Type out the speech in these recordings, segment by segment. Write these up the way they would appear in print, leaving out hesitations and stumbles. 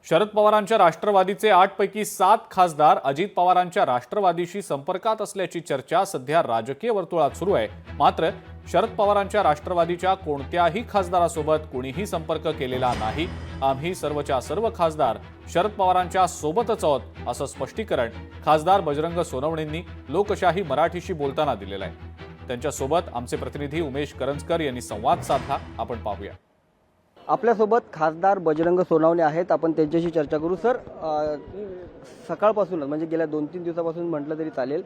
शरद पवारांच्या राष्ट्रवादीचे 8 पैकी 7 खासदार अजित पवारांच्या राष्ट्रवादीशी संपर्कात असल्याची चर्चा सध्या राजकीय वर्तुळात सुरू आहे। मात्र शरद पवारांच्या राष्ट्रवादीच्या कोणत्याही खासदारासोबत कोणीही संपर्क केलेला नाही। आम्ही सर्वच्या सर्व खासदार शरद पवारांच्या सोबतच आहोत असं स्पष्टीकरण खासदार बजरंग सोनवणेंनी लोकशाही मराठीशी बोलताना दिलेलं आहे। त्यांच्यासोबत आमचे प्रतिनिधी उमेश करंजकर यांनी संवाद साधला। आपण पाहूया। आपल्यासोबत खासदार बजरंग सोनवणे आहेत। आपण त्यांच्याशी चर्चा करू। सर, सकाळपासूनच म्हणजे गेल्या 2-3 दिवसापासून म्हटलं तरी चालेल,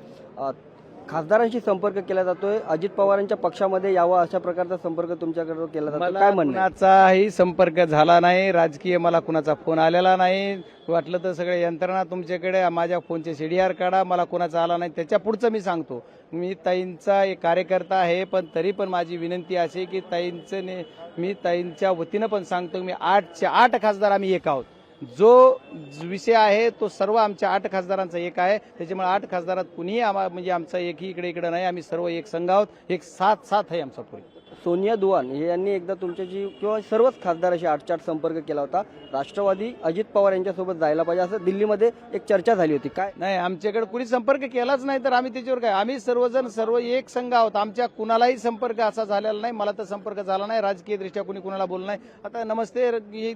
खासदारांशी संपर्क केला जातोय। अजित पवारांच्या पक्षामध्ये यावा अशा प्रकारचा संपर्क तुमच्याकडे केला जातो, काय म्हणणं? कुणाचाही संपर्क झाला नाही, राजकीय मला कुणाचा फोन आलेला नाही। वाटलं तर सगळे यंत्रणा तुमच्याकडे, माझ्या फोनचे सीडीआर काढा, मला कुणाचा आला नाही। त्याच्या पुढचं मी सांगतो, मी ताईंचा एक कार्यकर्ता आहे, पण तरी पण माझी विनंती अशी की मी ताईंच्या वतीनं पण सांगतो, मी 8चे 8 खासदार आम्ही एक आहोत। जो विषय आहे तो सर्व आमच्या 8 खासदारांचा एक आहे। त्याच्यामुळे 8 खासदारात कुणीही म्हणजे आमचा एकही इकडे नाही, आम्ही सर्व एक संघ आहोत, एक साथ आहे आमचा पुढे। सोनिया दुवान यांनी एकदा तुमच्याशी किंवा सर्वच खासदाराशी 8-8 संपर्क केला होता। राष्ट्रवादी अजित पवार यांच्यासोबत जायला पाहिजे असं दिल्लीमध्ये एक चर्चा झाली होती, काय? नाही, आमच्याकडे कुणी संपर्क केलाच नाही, तर आम्ही त्याच्यावर काय, आम्ही सर्व एक संघ आहोत। आमच्या कुणालाही संपर्क असा झालेला नाही, मला तर संपर्क झाला नाही, राजकीय दृष्ट्या कुणी कुणाला बोललं नाही। आता नमस्ते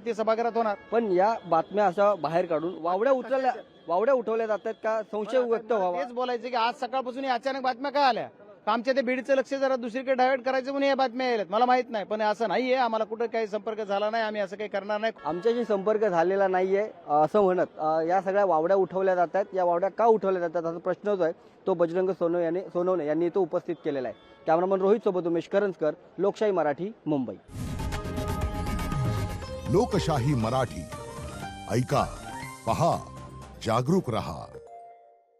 ते सभागृहात होणार, पण या बातम्या अशा बाहेर काढून वावड्या उठवल्या जातात का? संशय व्यक्त व्हावा तेच बोलायचं की आज सकाळपासून अचानक बातम्या काय आल्या? आमच्या ते बीडचं लक्ष जरा दुसरीकडे डायव्हर्ट करायचं म्हणून या बातम्या यायल्यात, मला माहित नाही। पण असं नाहीये, आम्हाला कुठं काही संपर्क झाला नाही, आम्ही असं काही करणार नाही। आमच्याशी संपर्क झालेला नाहीये असं म्हणत या सगळ्या वावड्या उठवल्या जातात। या वावड्या का उठवल्या जातात असा प्रश्न जो आहे तो बजरंग सोनवणे यांनी तो उपस्थित केलेला आहे। कॅमेरामन रोहित सोबत उमेश करंजकर, लोकशाही मराठी, मुंबई। लोकशाही मराठी, ऐका, पहा, जागरूक रहा।